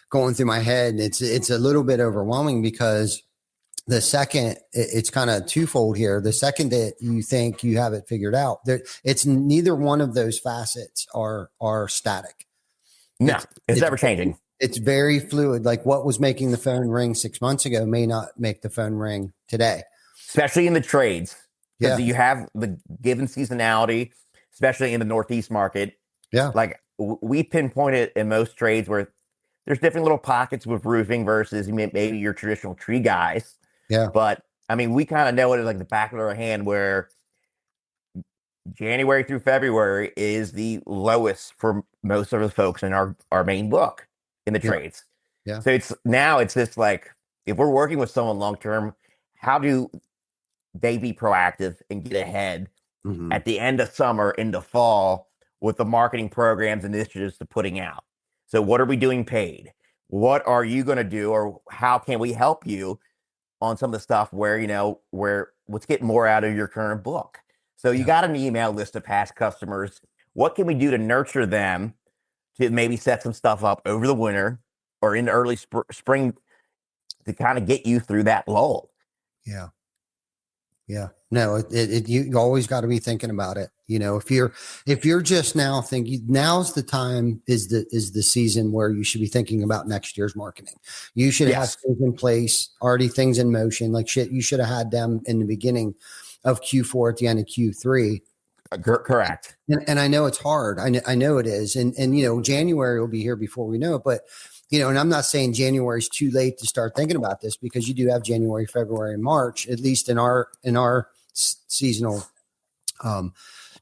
going through my head, it's a little bit overwhelming because the second it's kind of twofold here. The second that you think you have it figured out, there it's neither one of those facets are static. No, It's it's it's ever changing, it's very fluid. Like what was making the phone ring 6 months ago may not make the phone ring today. especially in the trades, because Yeah. you have the given seasonality, especially in the Northeast market. Yeah. Like we pinpoint it in most trades where there's different little pockets with roofing versus maybe your traditional tree guys. Yeah. But I mean, we kind of know it as like the back of our hand where January through February is the lowest for most of the folks in our main book in the Yeah. trades. Yeah. So it's just like if we're working with someone long term, how do they be proactive and get ahead Mhm. at the end of summer into fall with the marketing programs and initiatives to putting out? So what are we doing paid? What are you going to do, or how can we help you on some of the stuff where where let's get more out of your current book? So you Yeah. got an email list of past customers. What can we do to nurture them to maybe set some stuff up over the winter or in the early spring to kind of get you through that lull? Yeah. Yeah. No, you always got to be thinking about it. If you're just now thinking, now's the time is the season where you should be thinking about next year's marketing. You should have Yes, things in place, already things in motion. Like shit, you should have had them in the beginning of Q4 at the end of Q3. correct. And I know it's hard. I know it is. And January will be here before we know it. But and I'm not saying January is too late to start thinking about this, because you do have January, February, and March, at least in our seasonal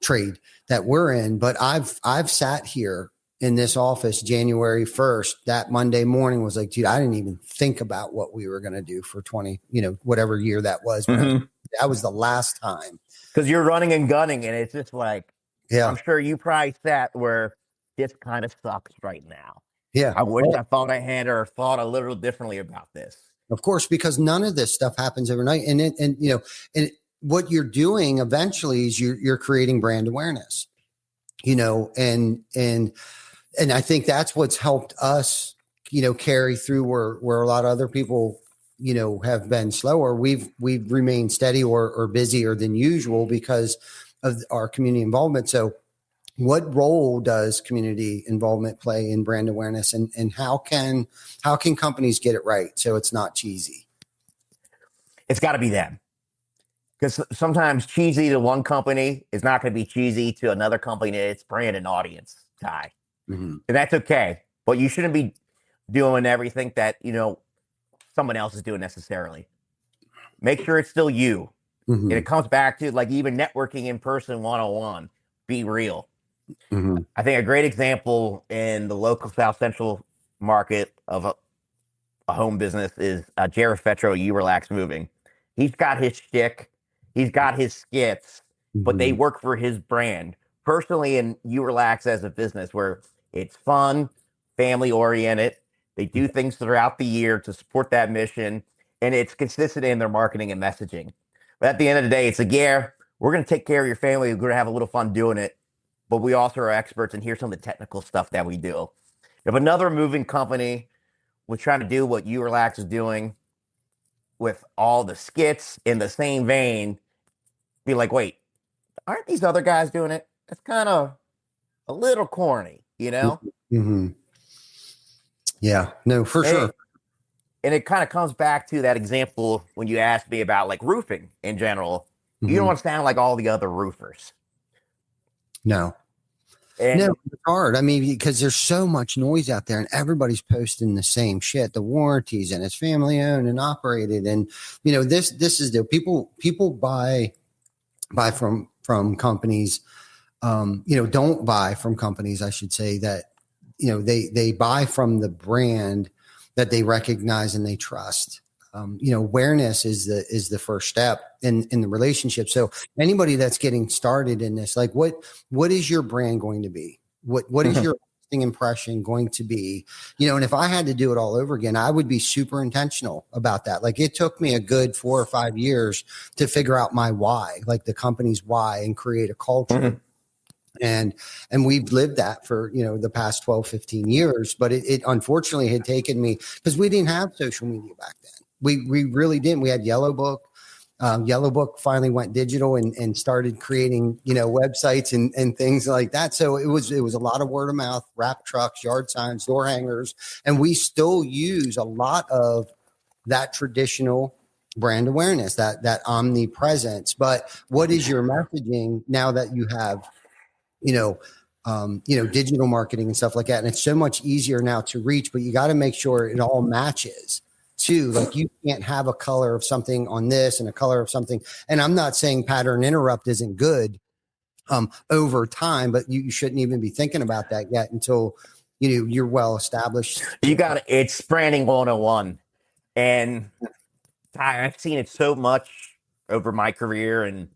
trade that we're in. But I've sat here in this office January 1st. That Monday morning was like, dude, I didn't even think about what we were going to do for 20, whatever year that was. Mhm. That was the last time. Because you're running and gunning, and it's just like Yeah. I'm sure you probably sat where this kind of sucks right now. Yeah. I wish I thought I had or thought a little differently about this. Of course, because none of this stuff happens overnight, and what you're doing eventually is you're creating brand awareness, and I think that's what's helped us, carry through where a lot of other people, have been slower. We've remained steady or busier than usual because of our community involvement. So what role does community involvement play in brand awareness, and how can companies get it right so it's not cheesy? It's got to be them. Because sometimes cheesy to one company is not going to be cheesy to another company that it's brand and audience tie. Mm-hmm. And that's okay. But you shouldn't be doing everything that, someone else is doing necessarily. Make sure it's still you. Mm-hmm. And it comes back to like even networking in person 101. Be real. Mm-hmm. I think a great example in the local South Central market of a home business is Jared Fetro, You Relax Moving. He's got his shtick, he's got his skits, but they work for his brand. Personally, in You Relax as a business where it's fun, family oriented, they do things throughout the year to support that mission, and it's consistent in their marketing and messaging. But at the end of the day, it's like, yeah, we're going to take care of your family. We're going to have a little fun doing it, but we also are experts, and here's some of the technical stuff that we do. If another moving company was trying to do what You Relax is doing with all the skits in the same vein, be like, wait, aren't these other guys doing it? That's kind of a little corny, Mm-hmm. Yeah, no, for sure. And it kind of comes back to that example when you asked me about like roofing in general. You don't want to sound like all the other roofers. No. And no, it's hard. I mean, because there's so much noise out there and everybody's posting the same shit, the warranties, and it's family owned and operated. And, this is the people buy from companies, don't buy from companies, I should say, that, they buy from the brand that they recognize and they trust. Awareness is the first step in the relationship. So anybody that's getting started in this, like what is your brand going to be? What is your lasting impression going to be? And if I had to do it all over again, I would be super intentional about that. Like it took me a good 4 or 5 years to figure out my why, like the company's why, and create a culture. And we've lived that for, the past 12, 15 years, but it unfortunately had taken me, because we didn't have social media back then. We really didn't. We had Yellow Book. Yellow Book finally went digital and started creating, websites and things like that. So it was a lot of word of mouth, wrap trucks, yard signs, door hangers. And we still use a lot of that traditional brand awareness, that omnipresence. But what is your messaging now that you have, digital marketing and stuff like that? And it's so much easier now to reach, but you got to make sure it all matches too. Like you can't have a color of something on this and a color of something. And I'm not saying pattern interrupt isn't good over time, but you shouldn't even be thinking about that yet until, you're well established. It's branding 101. And I've seen it so much over my career, and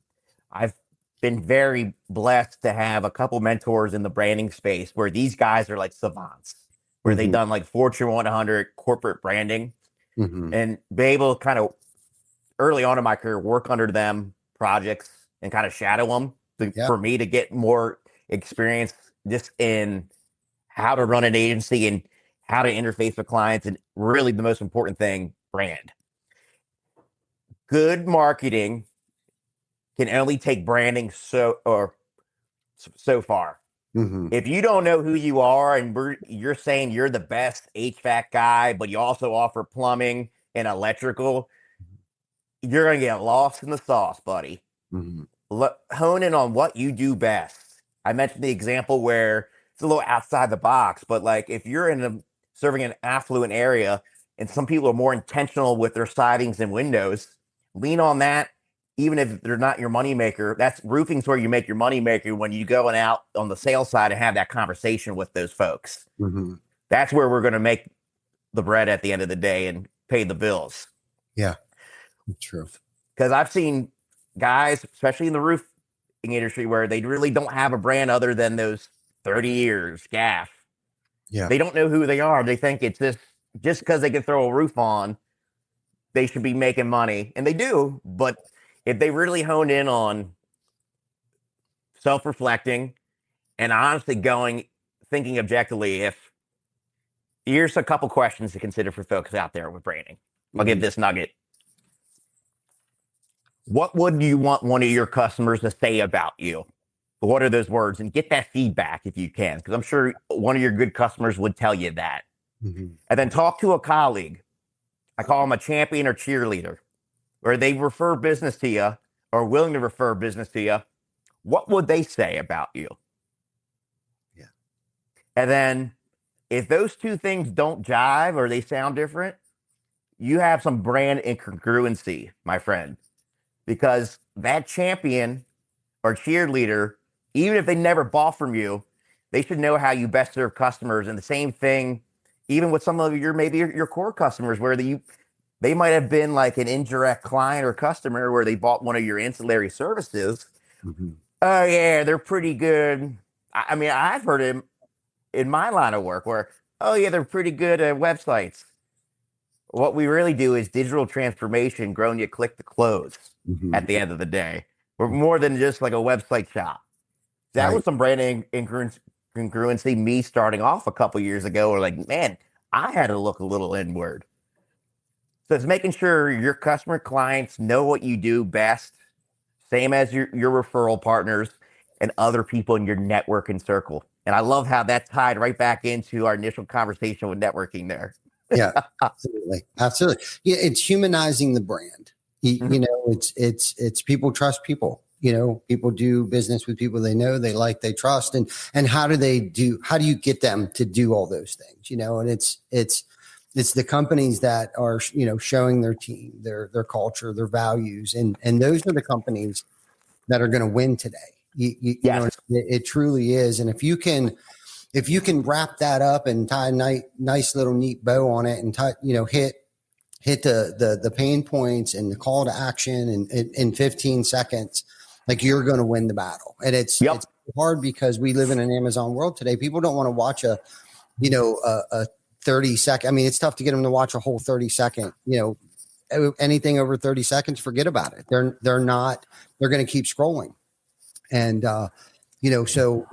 I've been very blessed to have a couple mentors in the branding space where these guys are like savants, where they've done like Fortune 100 corporate branding, and be able to kind of early on in my career work under them projects and kind of shadow them for me to get more experience just in how to run an agency and how to interface with clients, and really the most important thing, brand. Good marketing can only take branding so far. If you don't know who you are and you're saying you're the best HVAC guy, but you also offer plumbing and electrical, you're going to get lost in the sauce, buddy. Hone in on what you do best. I mentioned the example where it's a little outside the box, but like if you're serving an affluent area and some people are more intentional with their sidings and windows, lean on that. Even if they're not your moneymaker, that's roofing's where you make your moneymaker when you go out on the sales side and have that conversation with those folks. That's where we're going to make the bread at the end of the day and pay the bills. Yeah, true. Because I've seen guys, especially in the roofing industry, where they really don't have a brand other than those 30 years gaff. Yeah, they don't know who they are. They think it's just because they can throw a roof on, they should be making money, and they do, but if they really honed in on self-reflecting and honestly thinking objectively, here's a couple questions to consider for folks out there with branding. I'll give this nugget. What would you want one of your customers to say about you? what are those words, and get that feedback if you can, because I'm sure one of your good customers would tell you that. Mhm. And then talk to a colleague. I call them a champion or cheerleader, where they refer business to you or willing to refer business to you. What would they say about you? Yeah. And then if those two things don't jive or they sound different, you have some brand incongruency, my friend, because that champion or cheerleader, even if they never bought from you, they should know how you best serve customers. And the same thing, even with some of your maybe your core customers, where they might have been like an indirect client or customer where they bought one of your ancillary services. Mhm. Oh yeah, they're pretty good. I mean, I've heard it in my line of work where, oh yeah, they're pretty good at websites. What we really do is digital transformation, growing you click to close Mhm. at the end of the day. We're more than just like a website shop. That Right. was some branding congruency, me starting off a couple years ago. Or like, man, I had to look a little inward. So it's making sure your customer clients know what you do best, same as your referral partners and other people in your network and circle. And I love how that tied right back into our initial conversation with networking there. Yeah, absolutely. Absolutely. Yeah. It's humanizing the brand. You Mhm. know, it's people trust people. You know, people do business with people they know, they like, they trust. And how do you get them to do all those things? You know, and it's the companies that are, you know, showing their team, their culture, their values. And those are the companies that are going to win today. You know, Yes. it truly is. And if you can wrap that up and tie a nice little neat bow on it and you know, hit the pain points and the call to action in 15 seconds, like you're going to win the battle. And Yep. it's hard because we live in an Amazon world today. People don't want to watch you know, a 30-second. I mean, it's tough to get them to watch a whole 30-second, you know, anything over 30 seconds, forget about it. They're not, they're going to keep scrolling. And, you know, so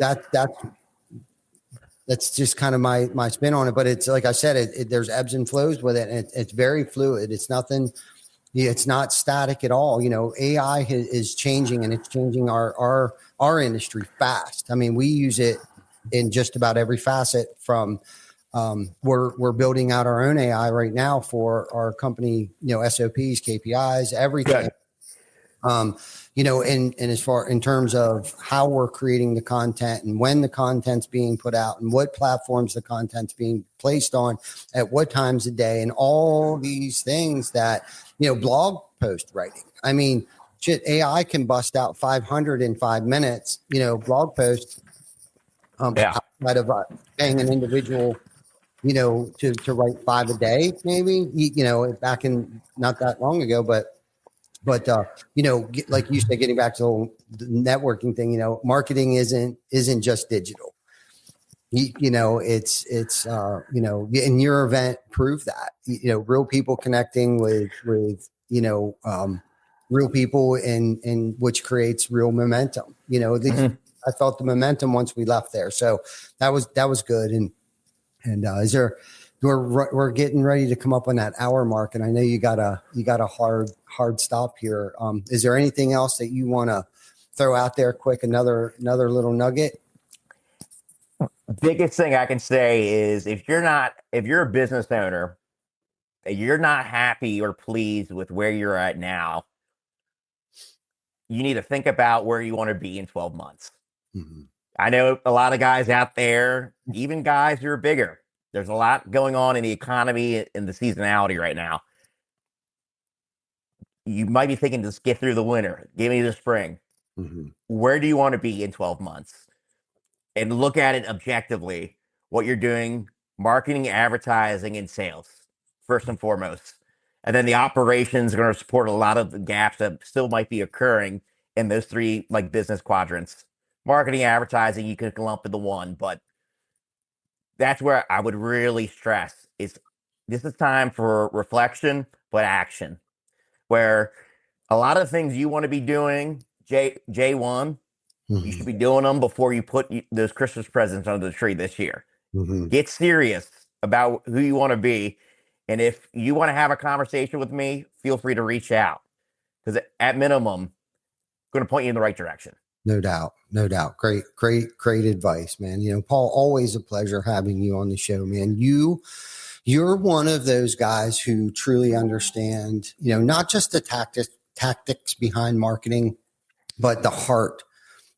that's just kind of my spin on it. But it's like I said, there's ebbs and flows with it, and it's very fluid. It's nothing. Yeah, it's not static at all. You know, AI is changing, and it's changing our industry fast. I mean, we use it in just about every facet. From we're building out our own AI right now for our company. You know, SOPs, KPIs, everything. Good. um, you know, and as far in terms of how we're creating the content and when the content's being put out and what platforms the content's being placed on at what times a day and all these things that, you know, blog post writing. I mean, shit, AI can bust out 500 in 5 minutes, you know, blog posts, Yeah. outside of paying an individual, you know, to write 5 a day, maybe, you know, back in not that long ago, but you know, like you said, getting back to the networking thing, you know, marketing isn't just digital. You know, it's you know, and your event proved that. You know, real people connecting with you know, real people, and which creates real momentum. You know, Mhm. I felt the momentum once we left there, so that was good. And is there? We're getting ready to come up on that hour mark, and I know you got a hard stop here. Is there anything else that you want to throw out there quick? Another little nugget. Biggest thing I can say is if you're a business owner and you're not happy or pleased with where you're at now, you need to think about where you want to be in 12 months. Mm-hmm. I know a lot of guys out there, even guys who are bigger. There's a lot going on in the economy and the seasonality right now. You might be thinking, just get through the winter, give me the spring. Mm-hmm. Where do you want to be in 12 months? And look at it objectively, what you're doing, marketing, advertising, and sales, first and foremost. And then the operations are going to support a lot of the gaps that still might be occurring in those three like business quadrants. Marketing, advertising, you can lump into one, but that's where I would really stress is this is time for reflection, but action. Where a lot of things you want to be doing, J1, you Mm-hmm. should be doing them before you put those Christmas presents under the tree this year. Mm-hmm. Get serious about who you want to be. And if you want to have a conversation with me, feel free to reach out because at minimum, I'm going to point you in the right direction. No doubt. No doubt. Great advice, man. You know, Paul, always a pleasure having you on the show, man. You're one of those guys who truly understand, you know, not just the tactics behind marketing, but the heart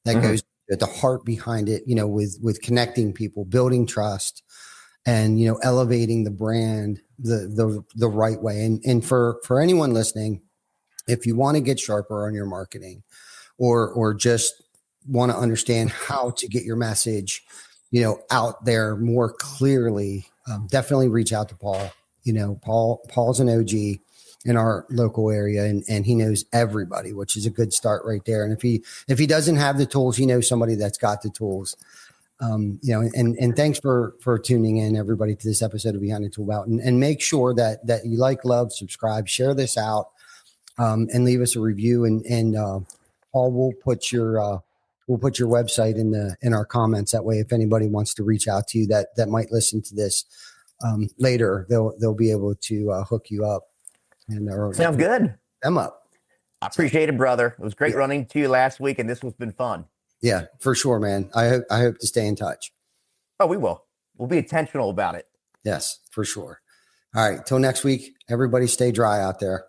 that goes, the heart behind it, you know, with connecting people, building trust, and, you know, elevating the brand the right way. And for anyone listening, if you want to get sharper on your marketing, or just want to understand how to get your message, you know, out there more clearly, definitely reach out to Paul. You know, Paul's an OG in our local area, and he knows everybody, which is a good start right there. And if he doesn't have the tools, he knows somebody that's got the tools. You know, and thanks for tuning in, everybody, to this episode of Behind the Tool Belt, and make sure that you like, love, subscribe, share this out, and leave us a review, and Paul, we'll put your website in our comments. That way, if anybody wants to reach out to you that might listen to this later, they'll be able to hook you up. And Sounds good. Them up. I appreciate it, brother. It was great running to you last week, and this has been fun. Yeah, for sure, man. I hope to stay in touch. Oh, we will. We'll be intentional about it. Yes, for sure. All right. Till next week, everybody stay dry out there.